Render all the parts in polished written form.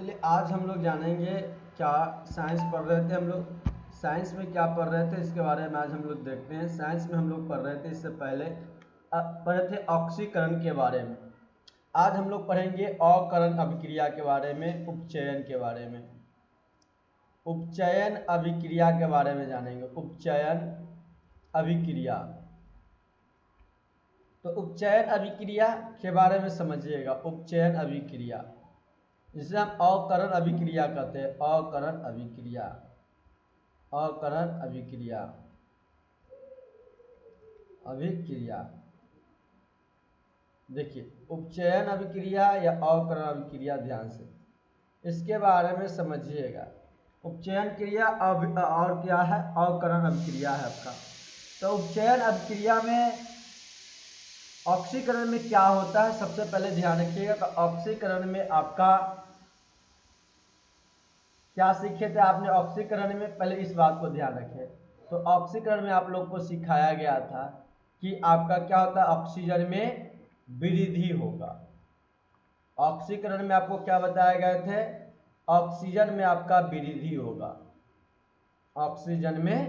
चलिए आज हम लोग जानेंगे क्या साइंस पढ़ रहे थे हम लोग। साइंस में क्या पढ़ रहे थे इसके बारे में आज हम लोग देखते हैं। साइंस में हम लोग पढ़ रहे थे इससे पहले पढ़ रहे थे ऑक्सीकरण के बारे में। आज हम लोग पढ़ेंगे अकरण अभिक्रिया के बारे में, उपचयन के बारे में, उपचयन अभिक्रिया के बारे में जानेंगे। उपचयन अभिक्रिया, तो उपचयन अभिक्रिया के बारे में समझिएगा। उपचयन अभिक्रिया जिसे हम अकरण अभिक्रिया कहते हैं। अकरण अभिक्रिया, अकरण अभिक्रिया, अभिक्रिया। देखिए उपचयन अभिक्रिया या अकरण अभिक्रिया, ध्यान से इसके बारे में समझिएगा। उपचयन क्रिया और क्या है, अकरण अभिक्रिया है आपका। तो उपचयन अभिक्रिया में ऑक्सीकरण में क्या होता है सबसे पहले ध्यान रखिएगा। तो ऑक्सीकरण में आपका क्या सीखे थे आपने ऑक्सीकरण में, पहले इस बात को ध्यान रखें। तो ऑक्सीकरण में आप लोग को सिखाया गया था कि आपका क्या होता है, ऑक्सीजन में वृद्धि होगा। ऑक्सीकरण में आपको क्या बताया गए थे, ऑक्सीजन में आपका वृद्धि होगा। ऑक्सीजन में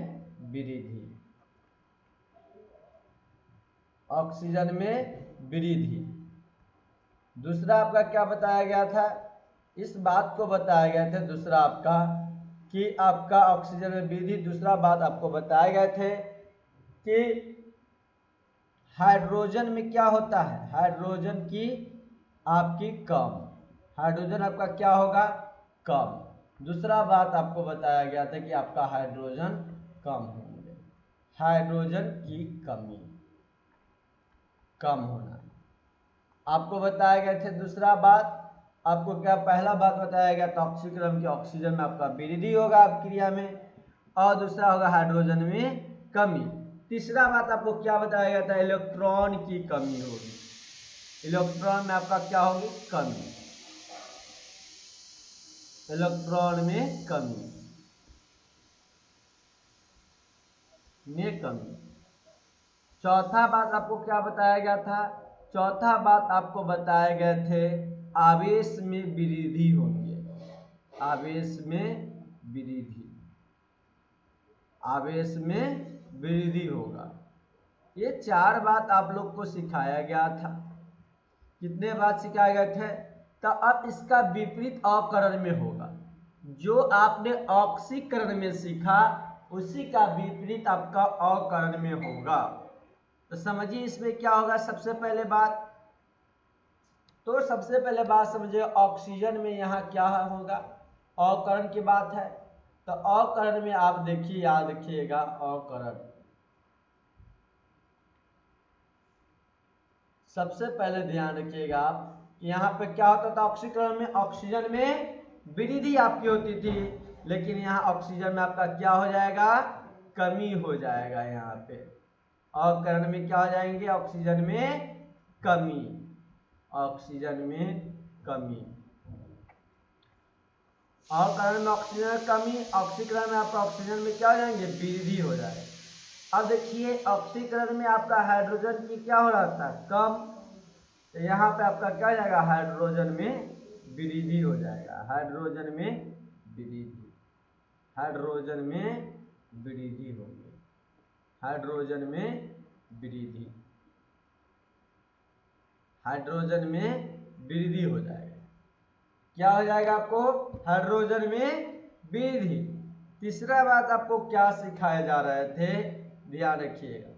वृद्धि, ऑक्सीजन में वृद्धि। दूसरा आपका क्या बताया गया था, इस बात को बताया गया था दूसरा आपका कि आपका ऑक्सीजन में वृद्धि। दूसरा बात आपको बताए गए थे कि हाइड्रोजन में क्या होता है, हाइड्रोजन की आपकी कम, हाइड्रोजन आपका क्या होगा, कम। दूसरा बात आपको बताया गया था कि आपका हाइड्रोजन कम होंगे, हाइड्रोजन की कमी, कम होना आपको बताया गया थे। दूसरा बात आपको क्या, पहला बात बताया गया था ऑक्सीकरण की ऑक्सीजन में आपका वृद्धि होगा अभिक्रिया में, और दूसरा होगा हाइड्रोजन में कमी। तीसरा बात आपको क्या बताया गया था, इलेक्ट्रॉन की कमी होगी। इलेक्ट्रॉन में आपका क्या होगी, कमी, इलेक्ट्रॉन में कमी, में कमी। चौथा बात आपको क्या बताया गया था, चौथा बात आपको बताए गए थे आवेश में वृद्धि होगी, आवेश में वृद्धि, आवेश में वृद्धि होगा। ये चार बात आप लोग को सिखाया गया था। कितने बात सिखाए गए थे, तो अब इसका विपरीत अकरण में होगा। जो आपने ऑक्सीकरण में सीखा उसी का विपरीत आपका अकरण में होगा। तो समझिए इसमें क्या होगा। सबसे पहले बात, तो सबसे पहले बात समझिए ऑक्सीजन में यहाँ क्या होगा, अकरण की बात है। तो अकरण में आप देखिए, याद रखिएगा अकरण, सबसे पहले ध्यान रखिएगा आप, यहाँ पे क्या होता था ऑक्सीकरण में, ऑक्सीजन में वृद्धि आपकी होती थी, लेकिन यहाँ ऑक्सीजन में आपका क्या हो जाएगा, कमी हो जाएगा। यहाँ पे अकरण में क्या हो जाएंगे, ऑक्सीजन में कमी, ऑक्सीजन में कमी, अकरण में ऑक्सीजन कमी, ऑक्सीकरण में आपका ऑक्सीजन में क्या हो जाएंगे, वृद्धि हो जाएगा। अब देखिए ऑक्सीकरण में आपका हाइड्रोजन की क्या हो रहा था, कम, तो यहाँ पे आपका क्या हो जाएगा, हाइड्रोजन में वृद्धि हो जाएगा, हाइड्रोजन में वृद्धि, हाइड्रोजन में वृद्धि होगी, हाइड्रोजन में वृद्धि, हाइड्रोजन में वृद्धि हो जाएगा। क्या हो जाएगा आपको, हाइड्रोजन में वृद्धि। तीसरा बात आपको क्या सिखाए जा रहे थे, ध्यान रखिएगा।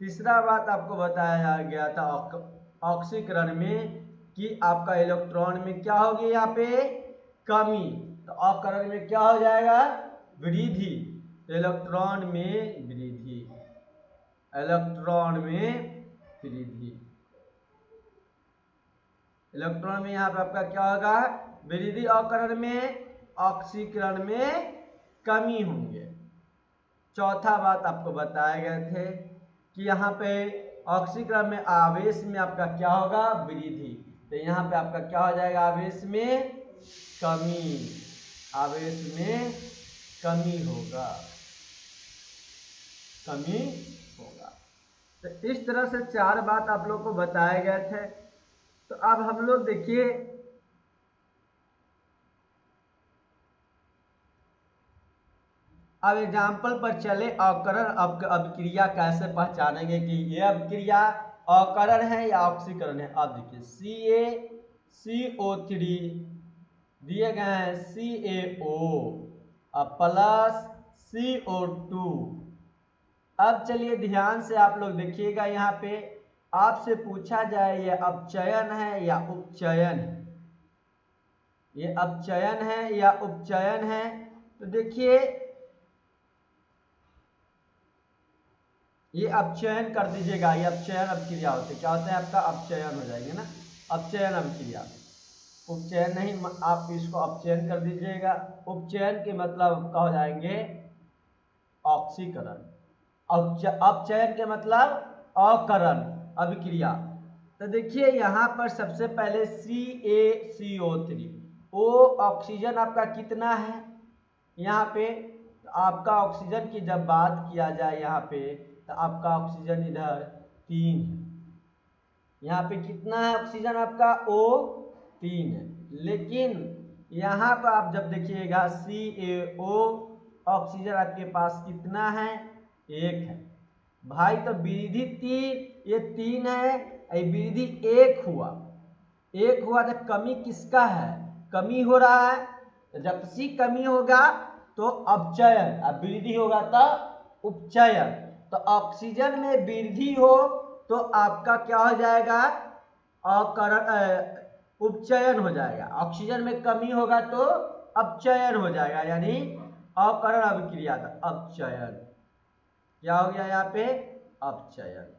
तीसरा बात आपको बताया गया था ऑक्सीकरण में कि आपका इलेक्ट्रॉन में क्या होगी, यहाँ पे कमी, तो अकरण में क्या हो जाएगा, वृद्धि। इलेक्ट्रॉन में वृद्धि, इलेक्ट्रॉन में वृद्धि, इलेक्ट्रॉन में यहाँ पे आपका क्या होगा, वृद्धि। अकरण में, ऑक्सीकरण में कमी होंगे। चौथा बात आपको बताए गए थे कि यहाँ पे ऑक्सीकरण में आवेश में आपका क्या होगा, वृद्धि, तो यहाँ पे आपका क्या हो जाएगा, आवेश में कमी, आवेश में कमी होगा, कमी होगा। तो इस तरह से चार बात आप लोग को बताए गए थे। तो अब हम लोग देखिए अब एग्जाम्पल पर चले, अवकरण अभिक्रिया कैसे पहचानेंगे कि ये अभिक्रिया अवकरण है या ऑक्सीकरण है। अब देखिए CaCO3 दिए गए हैं CaO अब प्लस CO2। अब चलिए ध्यान से आप लोग देखिएगा, यहाँ पे आपसे पूछा जाए ये अपचयन है या उपचयन है, ये अपचयन है या उपचयन है। तो देखिए ये अपचयन कर दीजिएगा, ये अपचयन अभिक्रिया होते क्या होते हैं आपका, अपचयन हो जाएंगे ना, अपचयन अभिक्रिया। उपचयन नहीं, आप इसको अपचयन कर दीजिएगा। उपचयन के मतलब का हो जाएंगे ऑक्सीकरण, अपचयन के मतलब अकरण अभिक्रिया। तो देखिए यहाँ पर सबसे पहले CaCO3 ओ ऑक्सीजन आपका कितना है यहाँ पे, तो आपका ऑक्सीजन की जब बात किया जाए यहाँ पे तो आपका ऑक्सीजन इधर 3 है, यहाँ पे कितना है ऑक्सीजन आपका O3 है। लेकिन यहाँ पर आप जब देखिएगा CaO ऑक्सीजन आपके पास कितना है, 1 है भाई। तो वृद्धि 3, ये 3 है, वृद्धि 1 हुआ, 1 हुआ तो कमी किसका है, कमी हो रहा है। तो जब सी कमी होगा तो अपचयन, अब वृद्धि होगा तो उपचयन। तो ऑक्सीजन में वृद्धि हो तो आपका क्या हो जाएगा, अकरण उपचयन हो जाएगा। ऑक्सीजन में कमी होगा तो अपचयन हो जाएगा, यानी अकरण अभिक्रिया था अपचयन, क्या हो गया यहाँ पे, अपचयन।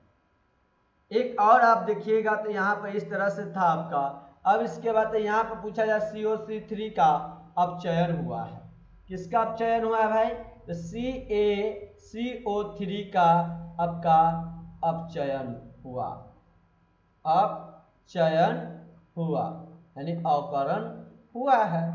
एक और आप देखिएगा तो यहाँ पर इस तरह से था आपका। अब इसके बाद यहाँ पर पूछा जाए COC3 का अपचयन हुआ है, किसका अपचयन हुआ है भाई, तो CaCO3 का आपका अपचयन हुआ, अपचयन हुआ यानी अवकरण हुआ है।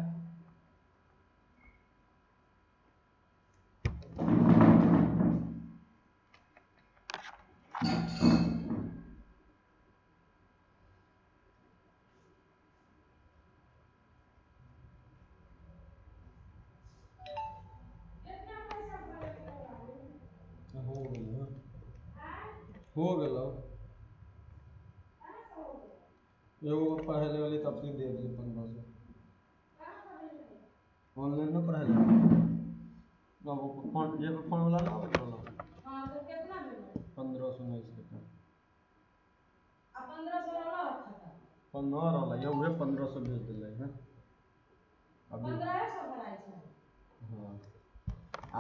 हो गलो एगो पढ़े वाली तब से दे दिए 1500 ऑनलाइन में पढ़े ना, वो फोन जे फोन वाला ना वाला। हां तो कितना भेलो 1500 नहीं इसके आ 1500 वाला खाता 15 वाला ये उहे 1500 भेज दिले हैं अभी 1500 भराई छै। हां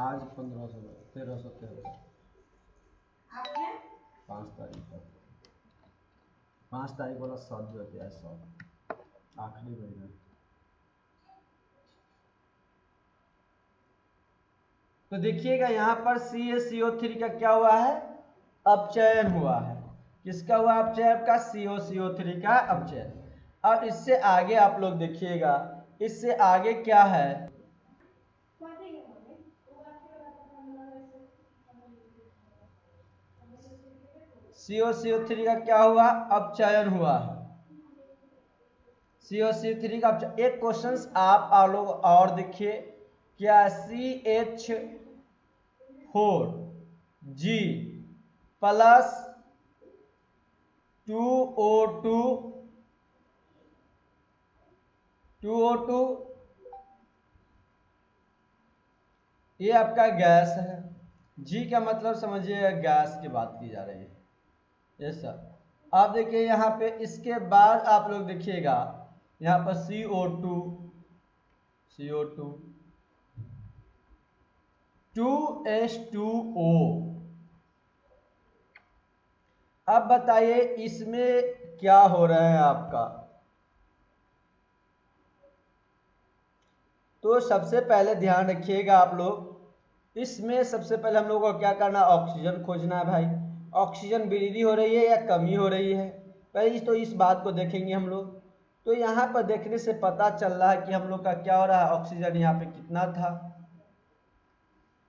आज 1500 1313 आपने 5 तारीख तक 5 तारीख वाला 7 रुपया 100 आखिरी महीना। तो देखिएगा यहाँ पर CaCO3 का क्या हुआ है, अपचयन हुआ है। किसका हुआ अपचयन का, CaCO3 का अपचयन। अब इससे आगे आप लोग देखिएगा, इससे आगे क्या है, CaCO3 का क्या हुआ, अपचयन हुआ है। CaCO3 का एक क्वेश्चन आप लोग और देखिए, क्या CH4G प्लस 2O2 ये आपका गैस है, जी का मतलब समझिए गैस की बात की जा रही है, यस सर। आप देखिए यहाँ पे इसके बाद आप लोग देखिएगा यहाँ पर CO2 2H2O। अब बताइए इसमें क्या हो रहा है आपका, तो सबसे पहले ध्यान रखिएगा आप लोग, इसमें सबसे पहले हम लोग को क्या करना है, ऑक्सीजन खोजना है भाई। ऑक्सीजन वृद्धि हो रही है या कमी हो रही है, पहले तो इस बात को देखेंगे हम लोग। तो यहाँ पर देखने से पता चल रहा है कि हम लोग का क्या हो रहा है, ऑक्सीजन यहाँ पे कितना था,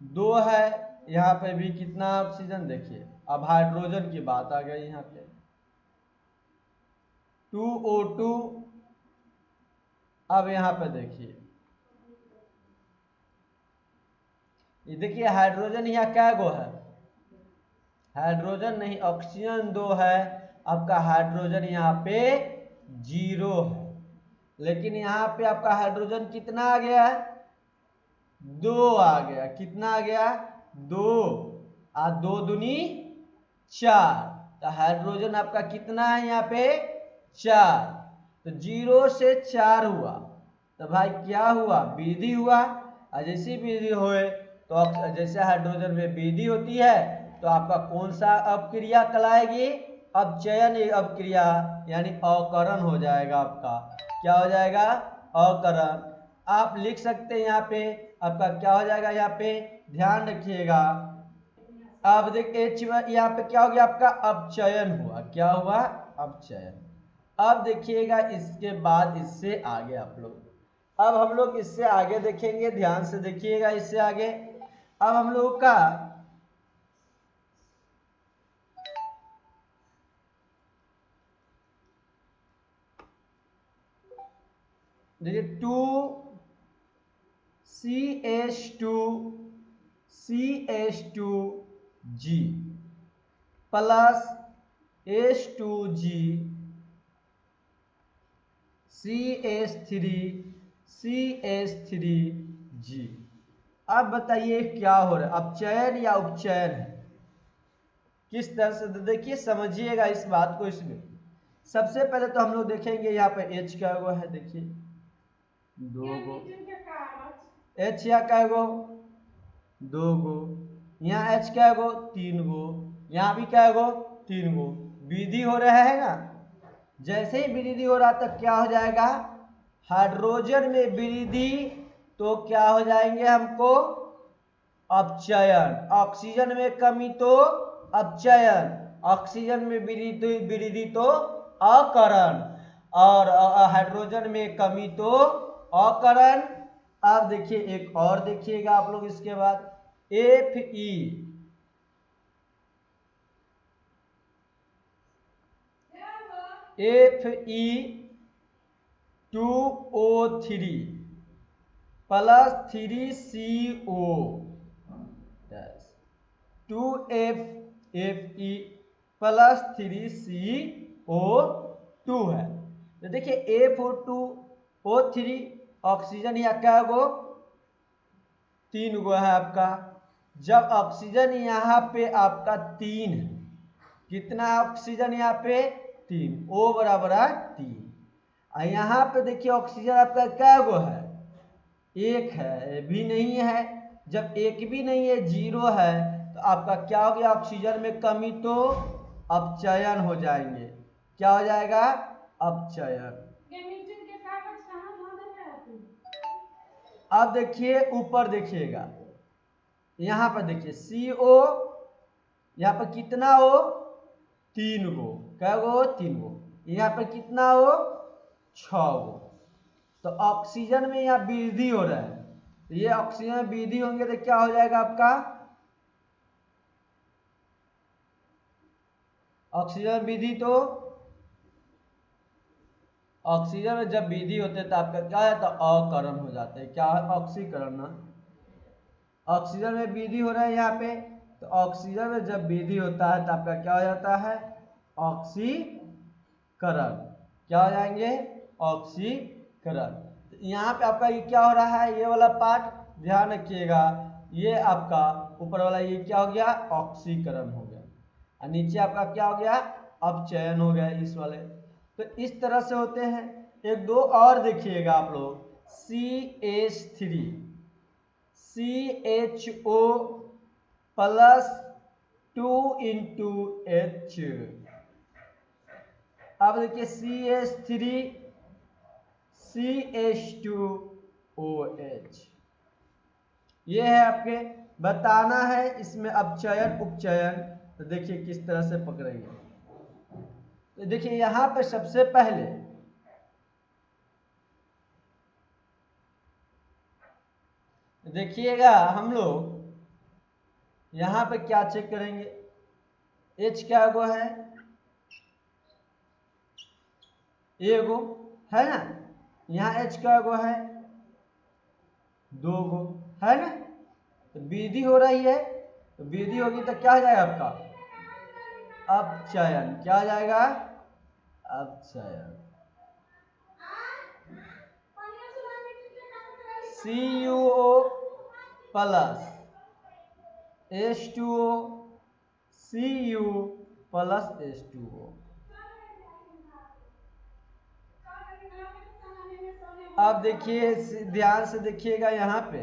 2 है, यहाँ पे भी कितना ऑक्सीजन देखिए। अब हाइड्रोजन की बात आ गई यहाँ पे 2O2। अब यहाँ पे देखिए ये देखिए हाइड्रोजन यहाँ क्या गो है, हाइड्रोजन नहीं, ऑक्सीजन 2 है, आपका हाइड्रोजन यहाँ पे 0 है। लेकिन यहाँ पे आपका हाइड्रोजन कितना आ गया, 2 आ गया। कितना आ गया, 2, और 2 दूनी 4। तो हाइड्रोजन आपका कितना है यहाँ पे, 4। तो 0 से 4 हुआ, तो भाई क्या हुआ, वृद्धि हुआ। और जैसी वृद्धि होए तो जैसे हाइड्रोजन में वृद्धि होती है तो आपका कौन सा अपक्रिया कहलाएगी, अपचयन अपक्रिया, यानी अकरण हो जाएगा आपका। क्या हो जाएगा, अकरण। आप लिख सकते हैं यहाँ पे आपका क्या हो जाएगा, यहाँ पे ध्यान रखिएगा। अब देख एच यहाँ पे क्या हो गया, आपका अपचयन हुआ। क्या हुआ, अपचयन। अब देखिएगा इसके बाद इससे आगे आप लोग, अब हम लोग इससे आगे देखेंगे, ध्यान से देखिएगा इससे आगे। अब हम लोग का देखिए 2CH2 प्लस H2G CH3 अब बताइए क्या हो रहा है, अपचयन या उपचयन है, किस तरह से, देखिए समझिएगा इस बात को। इसमें सबसे पहले तो हम लोग देखेंगे यहाँ पे H क्या गो है, देखिए 2 गो, H यहाँ क्या गो, 2 गो, यहाँ H क्या गो, 3 गो, यहाँ भी क्या गो, 3 गो। वृद्धि हो रहा है ना, जैसे ही वृद्धि हो रहा तो क्या हो जाएगा, हाइड्रोजन में वृद्धि, तो क्या हो जाएंगे हमको, अपचयन। ऑक्सीजन में कमी तो अपचयन, ऑक्सीजन में वृद्धि तो अकरण, और हाइड्रोजन में कमी तो अकरण। अब देखिए एक और देखिएगा आप लोग इसके बाद, Fe2O3 plus 3CO 2Fe plus 3CO2 है। तो देखिए F2O3 ऑक्सीजन या क्या गो, 3 गो है आपका। जब ऑक्सीजन यहाँ पे आपका 3 है, कितना ऑक्सीजन यहाँ पे, 3, O बराबर है 3। और यहाँ पे देखिए ऑक्सीजन आपका क्या गो है, 1 है, भी नहीं है। जब 1 भी नहीं है, 0 है, तो आपका क्या हो गया, ऑक्सीजन में कमी तो अपचयन हो जाएंगे। क्या हो जाएगा, अपचयन। अब देखिए ऊपर देखिएगा, यहाँ पर देखिए CO, यहाँ पर कितना हो, 3 गो, क्या गो, 3 गो। यहाँ पर कितना हो, 6 गो। तो ऑक्सीजन में यहाँ वृद्धि हो रहा है, तो ये ऑक्सीजन में वृद्धि होंगे तो क्या हो जाएगा आपका, ऑक्सीजन वृद्धि, तो ऑक्सीजन में जब वृद्धि होते है तो आपका क्या है, तो अकरण हो जाते हैं। क्या है, ऑक्सीकरण ना, ऑक्सीजन में वृद्धि हो रहा है यहाँ पे, तो ऑक्सीजन में जब वृद्धि होता है तो आपका क्या हो जाता है, ऑक्सीकरण। क्या हो जाएंगे, ऑक्सीकरण। यहाँ पे आपका ये क्या हो रहा है, ये वाला पार्ट ध्यान रखिएगा, ये आपका ऊपर वाला ये क्या हो गया, ऑक्सीकरण हो गया, और नीचे आपका क्या हो गया, अपचयन हो गया इस वाले। तो इस तरह से होते हैं। एक दो और देखिएगा आप लोग, CH3CHO प्लस 2 H। अब देखिए CH3CH2OH, ये है आपके, बताना है इसमें अपचयन उपचयन। तो देखिए किस तरह से पकड़ेंगे। तो देखिए यहां पे सबसे पहले देखिएगा हम लोग यहां पे क्या चेक करेंगे, H क्या गो है, एगो है ना, यहाँ H क्या गो है, 2 गो है ना। तो वृद्धि हो रही है, तो वृद्धि होगी तो क्या हो जाएगा आपका अपचयन। क्या हो जाएगा? अपचयन। CuO plus H2O, Cu plus H2O। अब देखिए, ध्यान से देखिएगा, यहाँ पे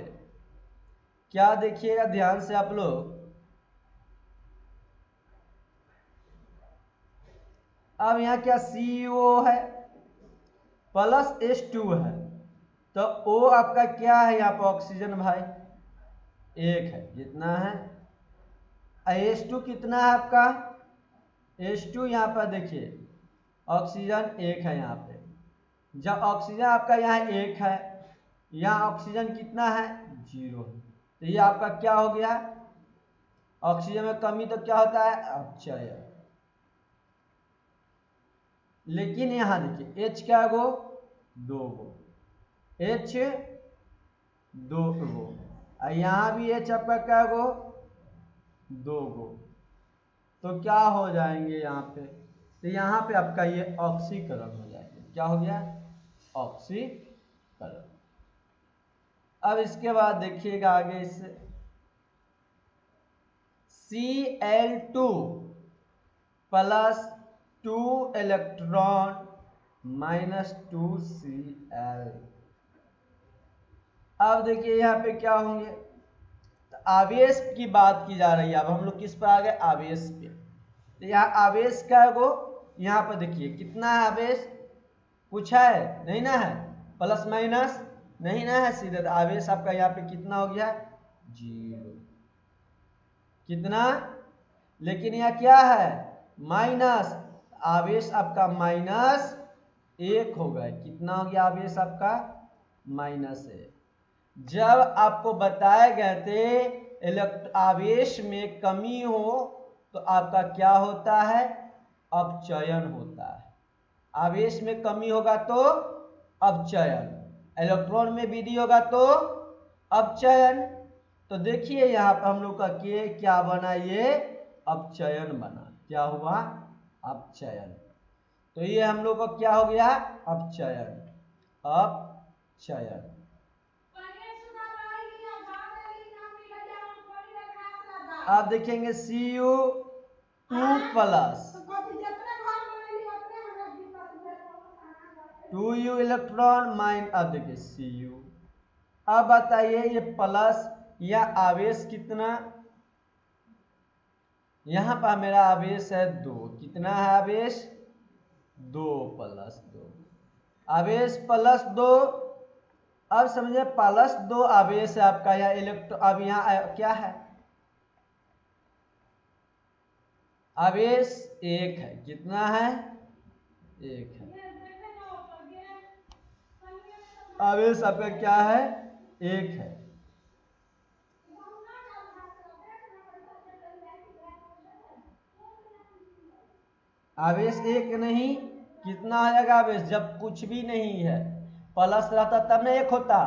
क्या देखिएगा ध्यान से आप लोग। अब यहाँ क्या CO है प्लस H2 है, तो O आपका क्या है यहाँ पर ऑक्सीजन भाई? 1 है। कितना है? H2 कितना है आपका? H2 यहाँ पर देखिए ऑक्सीजन 1 है यहाँ पे। जब ऑक्सीजन आपका यहाँ 1 है, यहाँ ऑक्सीजन कितना है? 0। तो ये आपका क्या हो गया? ऑक्सीजन में कमी तो क्या होता है? अपचयन। लेकिन यहाँ देखिए H क्या गो? 2 गो। H 2 गो। और यहाँ भी H आपका क्या गो? 2 गो। तो क्या हो जाएंगे यहाँ पे? तो यहाँ पे आपका ये ऑक्सीकरण हो जाएगा। क्या हो गया? ऑक्सीकरण। अब इसके बाद देखिएगा आगे इससे Cl2 plus 2 electron minus 2 Cl। अब देखिए यहाँ पे क्या होंगे? तो आवेश की बात की जा रही है। अब हम लोग किस पर आ गए? आवेश पे। तो यहाँ आवेश का गो, यहाँ पर देखिए कितना है आवेश? पूछा है नहीं ना है? प्लस माइनस नहीं ना है सीधे। तो आवेश आपका यहाँ पे कितना हो गया? 0। कितना? लेकिन यहाँ क्या है? माइनस। आवेश आपका -1 हो गया। कितना हो गया आवेश आपका? -1। जब आपको बताए गए थे आवेश में कमी हो तो आपका क्या होता है? अपचयन होता है। आवेश में कमी होगा तो अपचयन, इलेक्ट्रॉन में वृद्धि होगा तो अपचयन। तो देखिए यहाँ पर हम लोग का क्या बना? ये अपचयन बना। क्या हुआ? अपचयन। तो ये हम लोग को क्या हो गया? अपचयन। अपचयन। आप देखेंगे Cu2 plus 2U electron mine. अब देखिए Cu। अब बताइए ये प्लस या आवेश कितना? यहां पर मेरा आवेश है 2। कितना है आवेश? 2 प्लस 2। आवेश +2। अब समझे +2 आवेश है आपका या इलेक्ट्रॉन। अब यहाँ क्या है? आवेश 1 है। कितना है? 1 है। आवेश आपका क्या है? 1 है। आवेश 1 नहीं, कितना आ जाएगा आवेश? जब कुछ भी नहीं है, प्लस रहता तब ना 1 होता।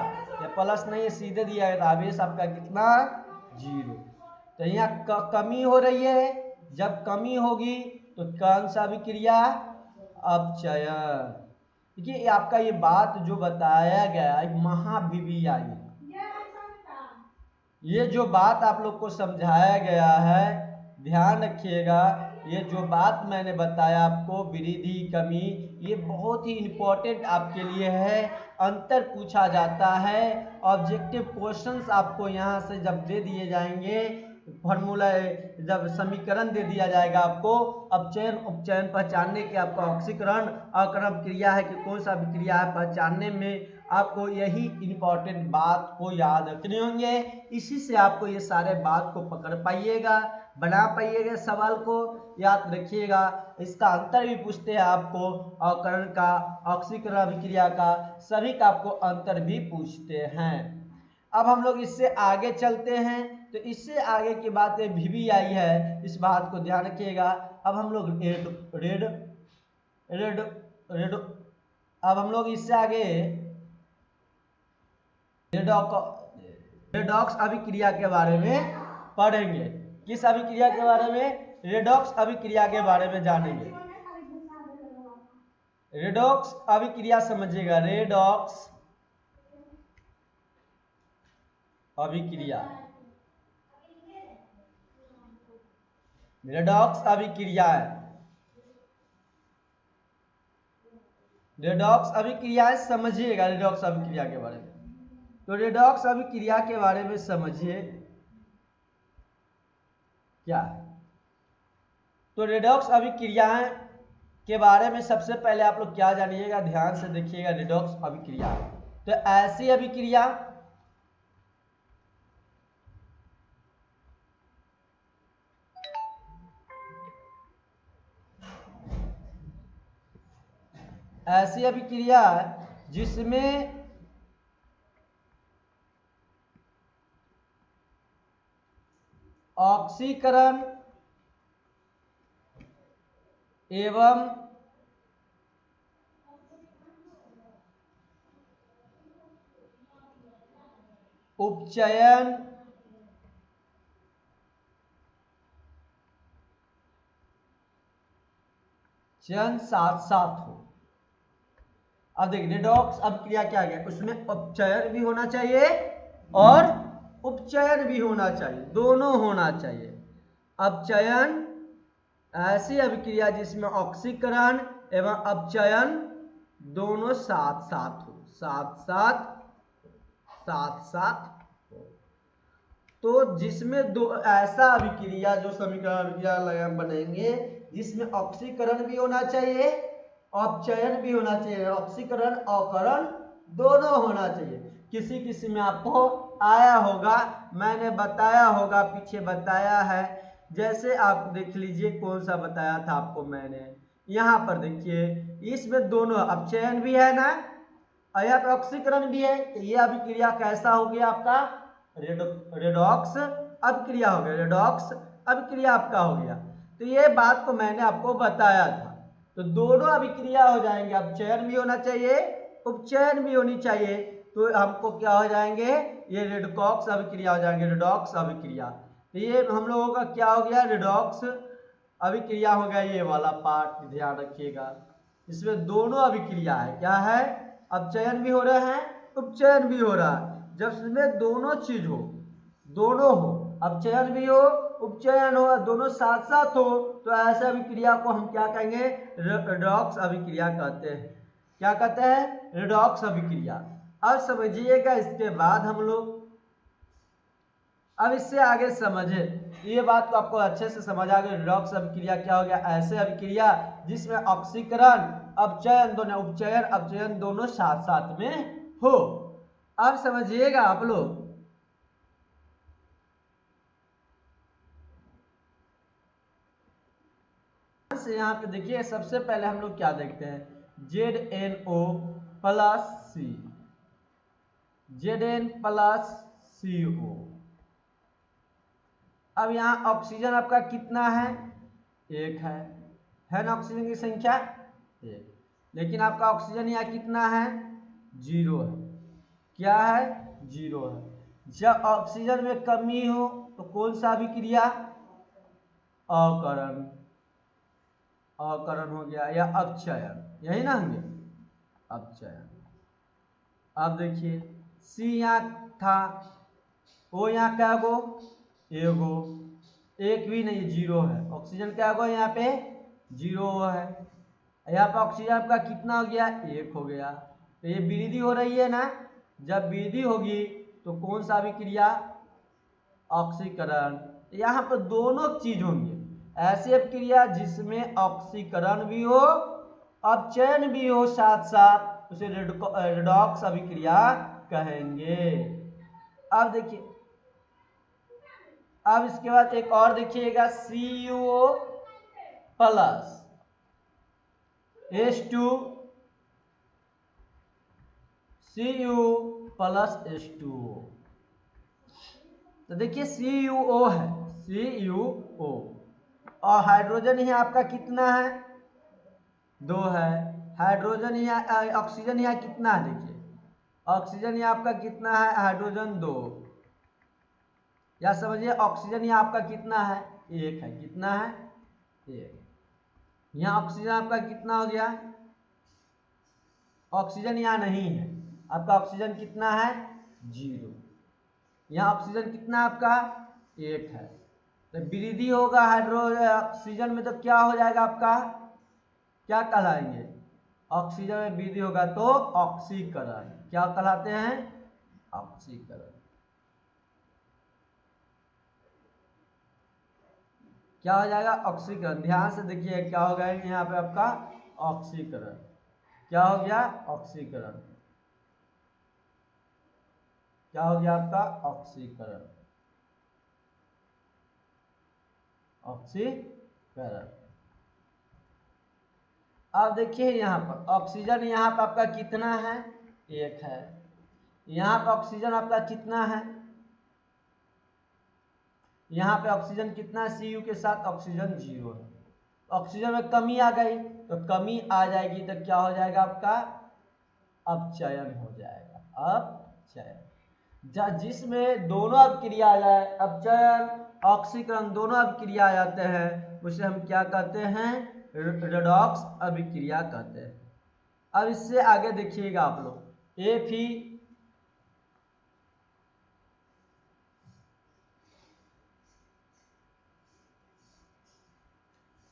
या प्लस नहीं है, सीधे दिया है। तो आवेश आपका कितना? 0। तो यहाँ कमी हो रही है। जब कमी होगी तो कौन सा अभिक्रिया? अपचयन। देखिए आपका ये बात जो बताया गया महाभिवियाई, ये जो बात आप लोग को समझाया गया है, ध्यान रखिएगा। ये जो बात मैंने बताया आपको, वृद्धि कमी, ये बहुत ही इंपॉर्टेंट आपके लिए है। अंतर पूछा जाता है। ऑब्जेक्टिव क्वेश्चंस आपको यहाँ से जब दे दिए जाएंगे, फॉर्मूला जब समीकरण दे दिया जाएगा आपको, अपचयन उपचयन पहचानने के, आपका ऑक्सीकरण अकरण क्रिया है कि कौन सा विक्रिया है पहचानने में, आपको यही इंपॉर्टेंट बात को याद रखने होंगे। इसी से आपको ये सारे बात को पकड़ पाइएगा, बना पाइएगा, सवाल को याद रखिएगा। इसका अंतर भी पूछते हैं आपको, अवकरण का, ऑक्सीकरण अभिक्रिया का, सभी का आपको अंतर भी पूछते हैं। अब हम लोग इससे आगे चलते हैं। तो इससे आगे की बात VVI है, इस बात को ध्यान रखिएगा। अब हम लोग रेड अब हम लोग इससे आगे रेडॉक्स अभिक्रिया के बारे में पढ़ेंगे। किस अभिक्रिया के बारे में? रेडॉक्स अभिक्रिया के बारे में जानेंगे। रेडॉक्स अभिक्रिया समझिएगा, रेडॉक्स अभिक्रिया, रेडॉक्स अभिक्रिया है, रेडॉक्स अभिक्रिया है, समझिएगा रेडॉक्स अभिक्रिया के बारे में। तो रेडॉक्स अभिक्रिया के बारे में समझिए क्या है। तो रेडॉक्स अभिक्रिया के बारे में सबसे पहले आप लोग क्या जानिएगा, ध्यान से देखिएगा। रेडॉक्स अभिक्रिया तो ऐसी अभिक्रिया ऐसी अभिक्रिया जिसमें ऑक्सीकरण एवं उपचयन चयन साथ साथ हो। अब देखिए रेडॉक्स अभिक्रिया क्या है, उसमें अपचयन भी होना चाहिए और उपचयन भी होना चाहिए, दोनों होना चाहिए। अपचयन ऐसी अभिक्रिया जिसमें ऑक्सीकरण एवं अपचयन दोनों साथ साथ हो, साथ साथ हो। तो जिसमें दो ऐसा अभिक्रिया, जो समीकरण अभिक्रिया बनेंगे जिसमें ऑक्सीकरण भी होना चाहिए, अपचयन भी होना चाहिए, ऑक्सीकरण अवकरण दोनों होना चाहिए। किसी किसी में आपको आया होगा, मैंने बताया होगा, पीछे बताया है। जैसे आप देख लीजिए कौन सा बताया था आपको मैंने, यहाँ पर देखिए इसमें दोनों अपचयन भी है ना, और यहाँ पे ऑक्सीकरण भी है। तो ये अभिक्रिया कैसा हो गया आपका? रेडॉक्स अभिक्रिया हो गया, रेडॉक्स अभिक्रिया आपका हो गया। तो ये बात को मैंने आपको बताया था। तो दोनों अभिक्रिया हो जाएंगे, अपचयन भी होना चाहिए, उपचयन भी होनी चाहिए। तो हमको क्या हो जाएंगे? ये रेडॉक्स अभिक्रिया हो जाएंगे, रेडॉक्स अभिक्रिया। तो ये हम लोगों का क्या हो गया? रेडॉक्स अभिक्रिया हो गया। ये वाला पार्ट ध्यान रखिएगा, इसमें दोनों अभिक्रिया है। क्या है? अपचयन भी हो रहा है, उपचयन भी हो रहा है। जब इसमें दोनों चीज हो, दोनों हो, अपचयन भी हो उपचयन हो, दोनों साथ साथ हो, तो ऐसे अभिक्रिया को हम क्या कहेंगे? रेडॉक्स अभिक्रिया कहते हैं। क्या कहते हैं? रेडॉक्स अभिक्रिया। अब समझिएगा, इसके बाद हम लोग अब इससे आगे समझे, ये बात को आपको अच्छे से समझ आ गई। रेडॉक्स अभिक्रिया क्या हो गया? ऐसे अभिक्रिया जिसमें ऑक्सीकरण अपचयन दोनों, उपचयन अपचयन दोनों साथ साथ में हो। अब समझिएगा आप लोग, से यहाँ पे देखिए सबसे पहले हम लोग क्या देखते हैं? ZnO प्लस सी, Zn प्लस CO। अब यहाँ ऑक्सीजन आपका कितना है? एक है ना, ऑक्सीजन की संख्या एक। लेकिन आपका ऑक्सीजन यहाँ कितना है? 0 है। क्या है? 0 है। जब ऑक्सीजन में कमी हो तो कौन सा अभिक्रिया? अवकरण, अवकरण हो गया या अपचयन, यही ना होंगे, अपचयन। अब देखिए सी यहाँ था, ओ यहाँ क्या गो? एगो, एक भी नहीं, 0 है। ऑक्सीजन क्या गो? यहाँ पे 0 है। यहाँ पे ऑक्सीजन आपका कितना हो गया? 1 हो गया। तो ये वृद्धि हो रही है ना, जब वृद्धि होगी तो कौन सा अभिक्रिया? ऑक्सीकरण। यहाँ पर दोनों चीज होंगे, ऐसी अभिक्रिया जिसमें ऑक्सीकरण भी हो अपचयन भी हो साथ साथ, उसे रेडॉक्स अभिक्रिया कहेंगे। अब देखिए, अब इसके बाद एक और देखिएगा, CuO plus H2, Cu plus H2O। तो देखिए CuO है, CuO, और हाइड्रोजन यहाँ आपका कितना है? 2 है। हाइड्रोजन यहाँ, ऑक्सीजन यहाँ कितना है? देखिए ऑक्सीजन यहाँ आपका कितना है? हाइड्रोजन 2। क्या समझिए, ऑक्सीजन यहाँ आपका कितना है, 1 है। कितना है, 1। यहाँ ऑक्सीजन आपका कितना हो गया, ऑक्सीजन यहाँ नहीं है, आपका ऑक्सीजन कितना है, 0। यहाँ ऑक्सीजन कितना आपका, 1 है। तो वृद्धि होगा ऑक्सीजन में, तो क्या हो जाएगा आपका, क्या कहलाएंगे, ऑक्सीजन में वृद्धि होगा तो ऑक्सीकरण। क्या कहलाते हैं, ऑक्सीकरण। क्या हो जाएगा, ऑक्सीकरण। ध्यान से देखिए क्या हो गया यहाँ पे आपका, ऑक्सीकरण। क्या हो गया, ऑक्सीकरण। क्या हो गया आपका, ऑक्सीकरण। ऑक्सीकरण। अब देखिए यहाँ पर ऑक्सीजन यहाँ पर आपका कितना है, 1 है। यहाँ पर ऑक्सीजन आपका कितना है, यहाँ पे ऑक्सीजन कितना है, Cu के साथ ऑक्सीजन 0 है। ऑक्सीजन में कमी आ गई, तो कमी आ जाएगी तो क्या हो जाएगा आपका, अपचयन हो जाएगा। अपचयन, जिसमें दोनों अभिक्रिया आ जाए, अपचयन ऑक्सीकरण दोनों अभिक्रिया आ जाते हैं, उसे हम क्या कहते हैं, रेडॉक्स अभिक्रिया कहते हैं। अब इससे आगे देखिएगा आप लोग,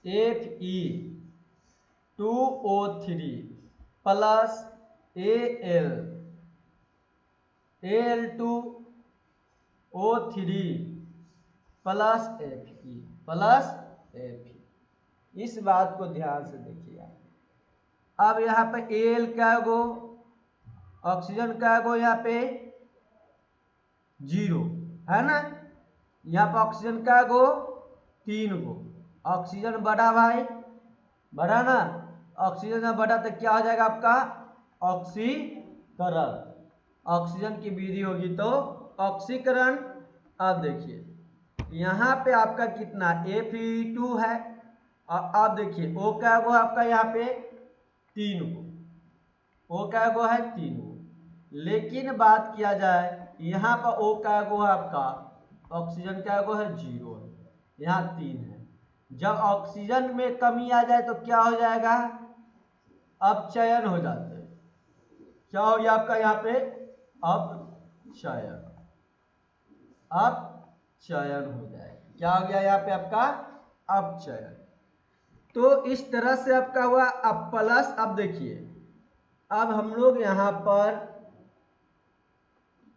Fe2O3 plus Al2O3 plus Fe। इस बात को ध्यान से देखिए। अब यहाँ पे Al क्या गो, ऑक्सीजन क्या गो, यहाँ पे 0 है ना। यहाँ पे ऑक्सीजन क्या गो, 3 गो। ऑक्सीजन बढ़ा भाई, बढ़ा ना, ऑक्सीजन में बढ़ा तो क्या हो जाएगा आपका, ऑक्सीकरण। ऑक्सीजन की वृद्धि होगी तो ऑक्सीकरण। अब देखिए यहाँ पे आपका कितना, Fe2 है, और अब देखिए O क्या गो आपका, यहाँ पे 3 गो, O क्या गो है, 3 गो। लेकिन बात किया जाए यहाँ पर O क्या गो है आपका, ऑक्सीजन क्या गो है, 0 है, यहाँ 3 है। जब ऑक्सीजन में कमी आ जाए तो क्या हो जाएगा, अपचयन हो जाते हैं। क्या हो गया आपका यहाँ पे, अपचयन। अपचयन हो जाएगा। क्या हो गया यहाँ पे आपका, अपचयन। तो इस तरह से आपका हुआ। अब प्लस, अब देखिए अब हम लोग यहाँ पर,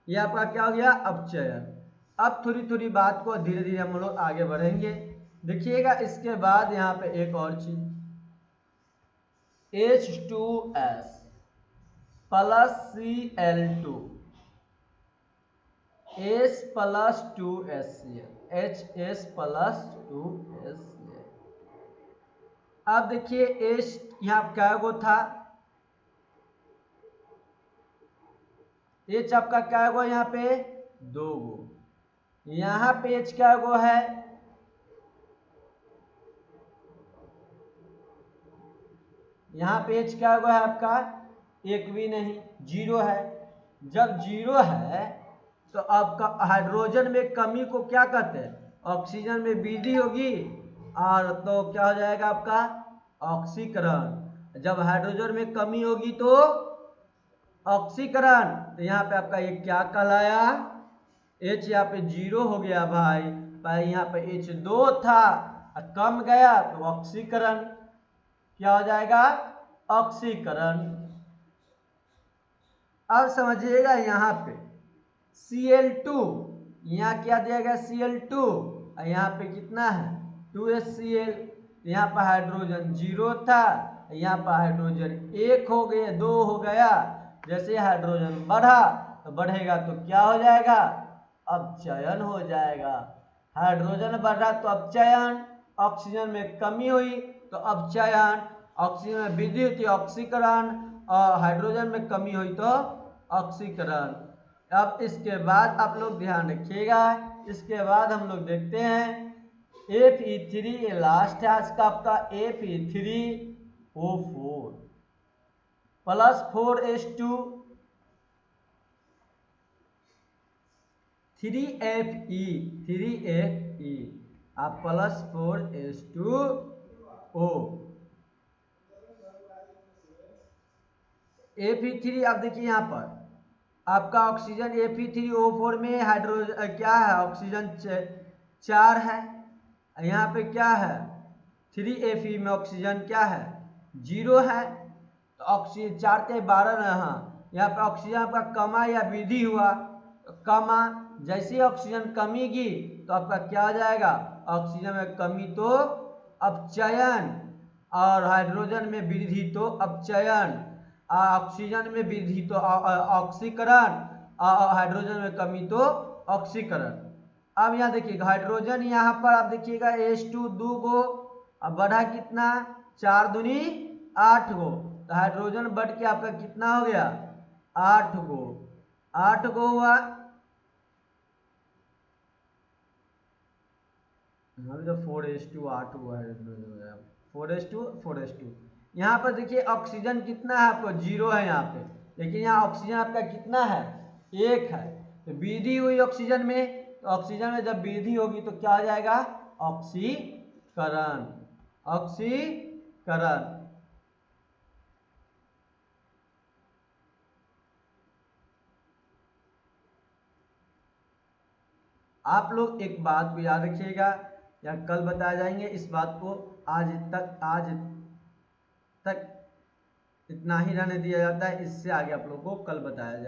यह आपका क्या हो गया, अपचयन। अब थोड़ी थोड़ी बात को धीरे धीरे हम लोग आगे बढ़ेंगे। देखिएगा इसके बाद यहाँ पे एक और चीज, H2S plus Cl2 H plus 2HCl, HS plus 2HCl। अब देखिए H यहाँ क्या गो था, H आपका क्या गो, यहाँ पे 2 गो। यहाँ पे H क्या गो है, यहाँ पे H क्या गो है आपका, 1 भी नहीं, 0 है। जब 0 है तो आपका हाइड्रोजन में कमी को क्या कहते हैं, ऑक्सीजन में वृद्धि होगी, और तो क्या हो जाएगा आपका, ऑक्सीकरण। जब हाइड्रोजन में कमी होगी तो ऑक्सीकरण। तो यहाँ पे आपका ये क्या कहलाया, H यहाँ पे 0 हो गया भाई, पहले यहाँ पे H2 था, कम गया तो ऑक्सीकरण। क्या हो जाएगा, ऑक्सीकरण। अब समझिएगा यहाँ पे Cl2, यहाँ क्या दिया गया, Cl2, और यहाँ पे कितना है, 2HCl। यहाँ पर हाइड्रोजन 0 था, यहाँ पर हाइड्रोजन 1 हो गया, 2 हो गया। जैसे हाइड्रोजन बढ़ा तो बढ़ेगा तो क्या हो जाएगा, अपचयन हो जाएगा। हाइड्रोजन बढ़ा तो अपचयन, ऑक्सीजन में कमी हुई तो अपचयन, ऑक्सीजन में वृद्धि हुई तो ऑक्सीकरण, और हाइड्रोजन में कमी हुई तो ऑक्सीकरण। अब इसके बाद आप लोग ध्यान रखिएगा, इसके बाद हम लोग देखते हैं Fe3, लास्ट है आज का आपका, Fe3O4 प्लस 4H2 3Fe आप प्लस 4H2O। Fe3 आप देखिए यहाँ पर आपका ऑक्सीजन Fe3O4 में हाइड्रोजन क्या है, ऑक्सीजन 4 है। यहाँ पे क्या है 3Fe में ऑक्सीजन क्या है 0 है। तो ऑक्सीजन 4 के 12 ना, हाँ यहाँ पे ऑक्सीजन आपका कमा या वृद्धि हुआ, कमा जैसे ऑक्सीजन कमीगी तो आपका क्या हो जाएगा, ऑक्सीजन में कमी तो अपचयन, और हाइड्रोजन में वृद्धि तो अपचयन, ऑक्सीजन में वृद्धि तो ऑक्सीकरण, हाइड्रोजन में कमी तो ऑक्सीकरण। अब यहाँ देखिएगा हाइड्रोजन यहाँ पर आप देखिएगा H2 2 गो, अब बढ़ा कितना 4 दूनी 8 गो, तो हाइड्रोजन बढ़ के आपका कितना हो गया 8 गो, 8 गो हुआ। अभी तो 4H2 8 हुआ है, 4H2 यहाँ पर देखिए ऑक्सीजन कितना है आपको 0 है यहाँ पे, लेकिन यहाँ ऑक्सीजन आपका कितना है 1 है। तो वृद्धि हुई ऑक्सीजन में, तो ऑक्सीजन में जब वृद्धि होगी तो क्या हो जाएगा ऑक्सीकरण, ऑक्सीकरण। आप लोग एक बात को याद रखिएगा या कल बताया जाएंगे इस बात को, आज तक इतना ही रहने दिया जाता है, इससे आगे आप लोग को कल बताया जाए।